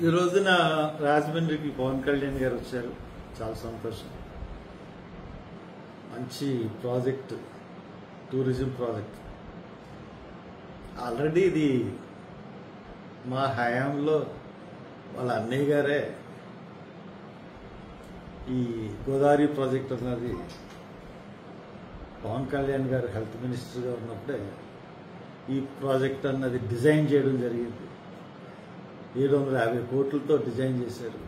ఈ రోజున రాజమండ్రికి పవన్ కళ్యాణ్ గారు వచ్చారు. చాలా సంతోషం. మంచి ప్రాజెక్ట్, టూరిజం ప్రాజెక్ట్. ఆల్రెడీ ఇది మా హయాంలో వాళ్ళ అన్నయ్య గారే ఈ గోదావరి ప్రాజెక్ట్ అన్నది పవన్ కళ్యాణ్ గారు హెల్త్ మినిస్టర్గా ఉన్నప్పుడే ఈ ప్రాజెక్ట్ అన్నది డిజైన్ చేయడం జరిగింది. 750 కోట్లతో డిజైన్ చేశారు.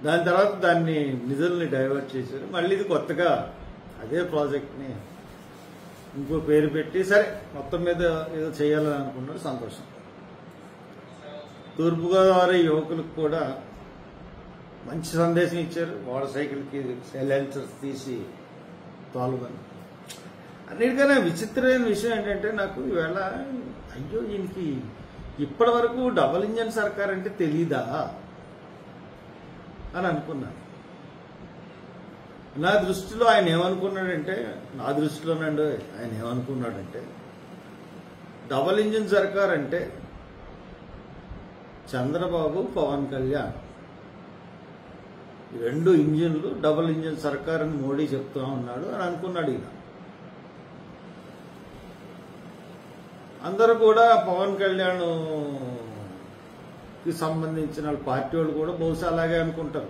దాని తర్వాత దాన్ని నిధుల్ని డైవర్ట్ చేశారు. మళ్ళీ ఇది కొత్తగా అదే ప్రాజెక్ట్ని ఇంకో పేరు పెట్టి సరే మొత్తం మీద ఏదో చేయాలని అనుకున్నారు. సంతోషం. తూర్పుగోదావరి యువకులకు కూడా మంచి సందేశం ఇచ్చారు. మోటార్ సైకిల్కి సైలెన్సర్స్ తీసి తోలమని. అన్నిటికన్నా విచిత్రమైన విషయం ఏంటంటే నాకు ఈవేళ అయ్యో ఈయనకి ఇప్పటి వరకు డబుల్ ఇంజన్ సర్కార్ అంటే తెలీదా అని అనుకున్నాను. నా దృష్టిలో ఆయన ఏమనుకున్నాడంటే ఆయన ఏమనుకున్నాడంటే డబుల్ ఇంజన్ సర్కార్ అంటే చంద్రబాబు, పవన్ కళ్యాణ్ ఈ రెండు ఇంజిన్లు డబుల్ ఇంజిన్ సర్కార్ అని మోడీ చెప్తా ఉన్నాడు అని అనుకున్నాడు. ఈయన అందరూ కూడా పవన్ కళ్యాణ్ కి సంబంధించిన పార్టీ వాళ్ళు కూడా బహుశా అలాగే అనుకుంటారు.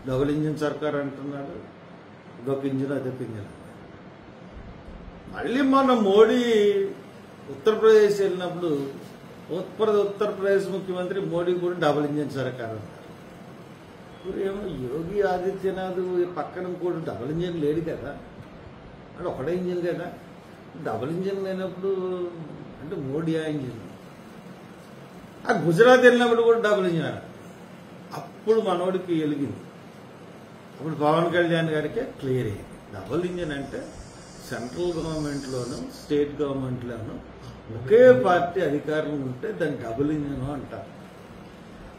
డబుల్ ఇంజిన్ సర్కార్ అంటున్నాడు, ఇదొక ఇంజిన్ అదొక ఇంజిన్. మళ్ళీ మొన్న మోడీ ఉత్తరప్రదేశ్ వెళ్ళినప్పుడు ఉత్తరప్రదేశ్ ముఖ్యమంత్రి మోడీ కూడా డబుల్ ఇంజిన్ సర్కార్ అన్నారు. ఇప్పుడు ఏమో యోగి ఆదిత్యనాథ్ పక్కన కూడా డబుల్ ఇంజిన్ లేడు కదా, అంటే ఒకటే ఇంజిన్ కదా. డబుల్ ఇంజిన్ లేనప్పుడు అంటే మోడీ ఆ ఇంజిన్. ఆ గుజరాత్ వెళ్ళినప్పుడు కూడా డబుల్ ఇంజిన్ అన్నారు. అప్పుడు మనోడికి వెలిగింది. అప్పుడు పవన్ కళ్యాణ్ గారికి క్లియర్ అయ్యింది. డబుల్ ఇంజిన్ అంటే సెంట్రల్ గవర్నమెంట్లోనూ స్టేట్ గవర్నమెంట్లోనూ ఒకే పార్టీ అధికారం ఉంటే దాన్ని డబుల్ ఇంజిన్ అంటారు.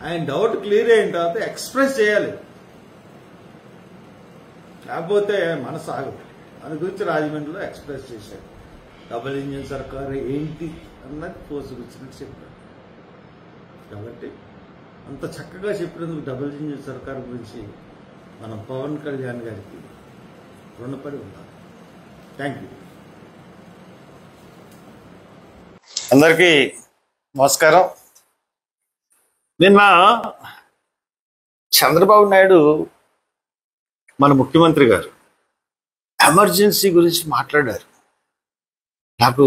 ఆయన డౌట్ క్లియర్ అయిన తర్వాత ఎక్స్ప్రెస్ చేయాలి, లేకపోతే మనసు ఆగదు. దాని గురించి రాజమండ్రిలో ఎక్స్ప్రెస్ చేశారు. డబుల్ ఇంజిన్ సర్కారు ఏంటి అన్నది పోసుకొచ్చినట్టు చెప్పారు. కాబట్టి అంత చక్కగా చెప్పినందుకు డబుల్ ఇంజిన్ సర్కారు గురించి మనం పవన్ కళ్యాణ్ గారికి రుణపడి ఉన్నాం. Thank you. అందరికీ నమస్కారం. నిన్న చంద్రబాబు నాయుడు మన ముఖ్యమంత్రి గారు ఎమర్జెన్సీ గురించి మాట్లాడారు. నాకు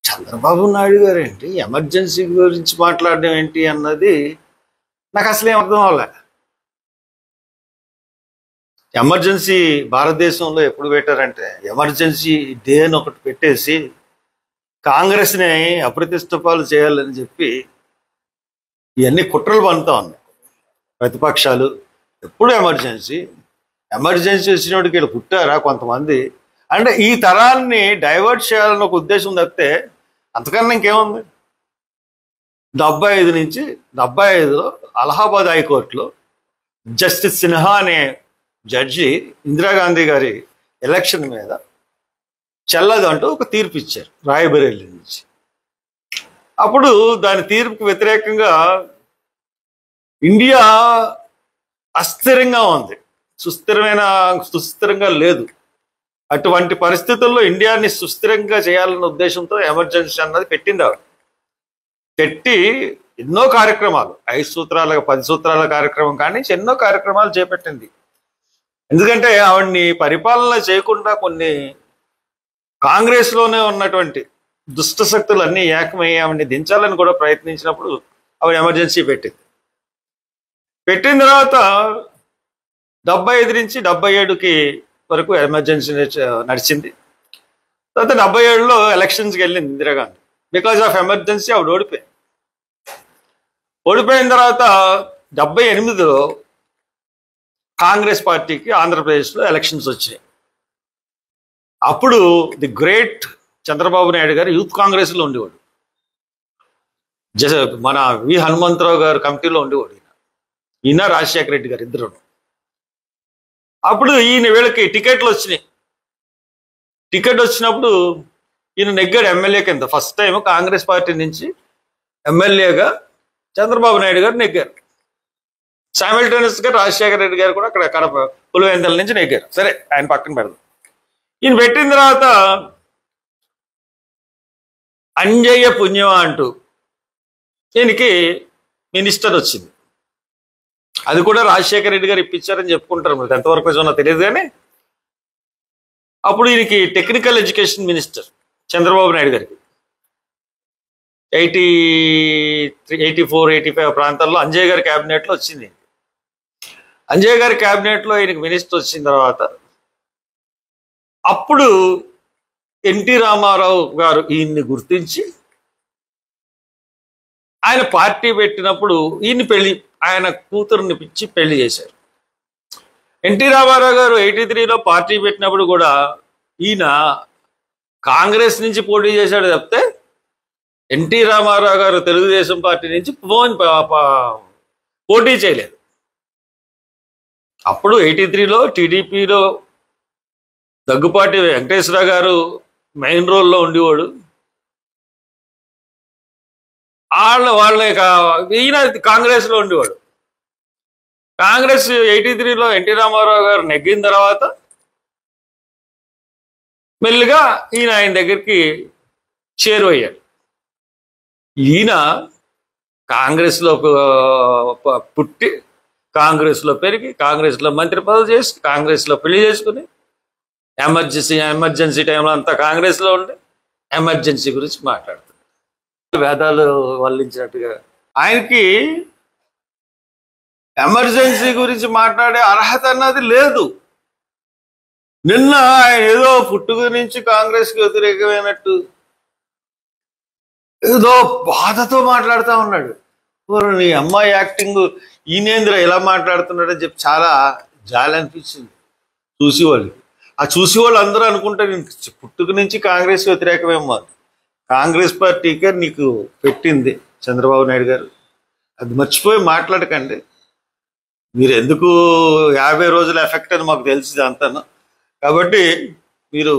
చంద్రబాబు నాయుడు గారు ఏంటి ఎమర్జెన్సీ గురించి మాట్లాడడం ఏంటి అన్నది నాకు అసలు ఏం అర్థం అవ్వలే. ఎమర్జెన్సీ భారతదేశంలో ఎప్పుడు పెట్టారంటే ఎమర్జెన్సీ డే అని ఒకటి పెట్టేసి కాంగ్రెస్ని అప్రతిష్టపాలు చేయాలని చెప్పి ఇవన్నీ కుట్రలు పనుతా ఉన్నాయి ప్రతిపక్షాలు. ఎప్పుడు ఎమర్జెన్సీ వచ్చినోడికి వీళ్ళు పుట్టారా కొంతమంది అంటే ఈ తరాన్ని డైవర్ట్ చేయాలని ఒక ఉద్దేశం తప్పితే అంతకన్నా ఇంకేముంది. 75లో అలహాబాద్ హైకోర్టులో జస్టిస్ సిన్హా అనే జడ్జి ఇందిరాగాంధీ గారి ఎలక్షన్ మీద చెల్లదు అంటూ ఒక తీర్పు ఇచ్చారు రాయబరేలీ నుంచి. అప్పుడు దాని తీర్పుకు వ్యతిరేకంగా ఇండియా అస్థిరంగా ఉంది, సుస్థిరంగా లేదు. అటువంటి పరిస్థితుల్లో ఇండియాని సుస్థిరంగా చేయాలన్న ఉద్దేశంతో ఎమర్జెన్సీ అన్నది పెట్టింది. ఆవిడ పెట్టి ఎన్నో కార్యక్రమాలు 5 సూత్రాల 10 సూత్రాల కార్యక్రమం కానీ ఎన్నో కార్యక్రమాలు చేపట్టింది. ఎందుకంటే ఆవిడ్ని పరిపాలన చేయకుండా కొన్ని కాంగ్రెస్లోనే ఉన్నటువంటి దుష్టశక్తులు అన్నీ ఏకమై ఆవిడ్ని దించాలని కూడా ప్రయత్నించినప్పుడు ఆవిడ ఎమర్జెన్సీ పెట్టిన తర్వాత 75 నుంచి 77కి వరకు ఎమర్జెన్సీ నడిచింది. తర్వాత 77లో ఎలక్షన్స్కి వెళ్ళింది ఇందిరాగాంధీ. బికాజ్ ఆఫ్ ఎమర్జెన్సీ ఆవిడ ఓడిపోయిన తర్వాత 78లో కాంగ్రెస్ పార్టీకి ఆంధ్రప్రదేశ్లో ఎలక్షన్స్ వచ్చాయి. అప్పుడు ది గ్రేట్ చంద్రబాబు నాయుడు గారు యూత్ కాంగ్రెస్లో ఉండేవాడు. మన వి హనుమంతరావు గారు కమిటీలో ఉండేవాడు. ఈయన రాజశేఖర రెడ్డి గారు ఇద్దరు. అప్పుడు ఈయన వీళ్ళకి టికెట్లు వచ్చినాయి. టికెట్ వచ్చినప్పుడు ఈయన నెగ్గాడు ఎమ్మెల్యే కింద. ఫస్ట్ టైం కాంగ్రెస్ పార్టీ నుంచి ఎమ్మెల్యేగా చంద్రబాబు నాయుడు గారు నెగ్గారు. సైమల్టేనియస్ గా రాజశేఖర రెడ్డి గారు కూడా అక్కడ కడప పులివెందుల నుంచి నెగ్గారు. సరే, ఆయన పక్కన పెడదాం. ఈయన పెట్టిన తర్వాత అంజయ్య పుణ్యం అంటూ ఈయనకి మినిస్టర్ వచ్చింది. అది కూడా రాజశేఖర రెడ్డి గారు ఇప్పించారని చెప్పుకుంటారు. మరి ఎంతవరకు నిజమో తెలియదు కానీ అప్పుడు ఈయనకి technical education minister Chandrababu Naidu గారికి 84, 85 ప్రాంతాల్లో అంజయ్య గారి క్యాబినెట్లో వచ్చింది. అంజయ్య గారి క్యాబినెట్లో ఈయనకి మినిస్టర్ వచ్చిన తర్వాత అప్పుడు ఎన్టీ రామారావు గారు ఈయన్ని గుర్తించి ఆయన పార్టీ పెట్టినప్పుడు ఈయన్ని ఆయన కూతురుని పిచ్చి పెళ్లి చేశారు. ఎన్టీ రామారావు గారు 83లో పార్టీ పెట్టినప్పుడు కూడా ఈయన కాంగ్రెస్ నుంచి పోటీ చేశాడు తప్పితే ఎన్టీ రామారావు గారు తెలుగుదేశం పార్టీ నుంచి పోటీ చేయలేదు. అప్పుడు 83లో టీడీపీలో దగ్గుపాటి వెంకటేశ్వర గారు మెయిన్ రోల్లో ఉండేవాడు. ఈయన కాంగ్రెస్లో ఉండేవాడు. కాంగ్రెస్ 83లో ఎన్టీ రామారావు గారు నెగ్గిన తర్వాత మెల్లిగా ఆయన దగ్గరికి చేరువయ్యాడు. ఈయన కాంగ్రెస్లో పుట్టి కాంగ్రెస్లో పెరిగి కాంగ్రెస్లో మంత్రి పదవి చేసి కాంగ్రెస్లో పెళ్లి చేసుకుని ఎమర్జెన్సీ టైంలో అంతా కాంగ్రెస్లో ఉండి ఎమర్జెన్సీ గురించి మాట్లాడుతున్నాడు. వేదాలు వల్లించినట్టుగా ఆయనకి ఎమర్జెన్సీ గురించి మాట్లాడే అర్హత అన్నది లేదు. నిన్న ఆయన ఏదో పుట్టుక నుంచి కాంగ్రెస్కి వ్యతిరేకమైనట్టు ఏదో బాధతో మాట్లాడుతూ ఉన్నాడు. నీ అమ్మాయి యాక్టింగ్ ఈయనేంద్ర ఎలా మాట్లాడుతున్నాడని చెప్పి చాలా జాలి అనిపించింది చూసేవాళ్ళు. ఆ చూసేవాళ్ళు అందరూ అనుకుంటారు పుట్టుక నుంచి కాంగ్రెస్ వ్యతిరేకమేమో. కాంగ్రెస్ పార్టీకే నీకు పెట్టింది చంద్రబాబు నాయుడు గారు. అది మర్చిపోయి మాట్లాడకండి. మీరు ఎందుకు 50 రోజుల ఎఫెక్ట్ అని మాకు తెలిసింది అంతాను. కాబట్టి మీరు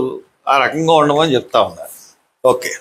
ఆ రకంగా ఉండమని చెప్తా ఉన్నారు. ఓకే.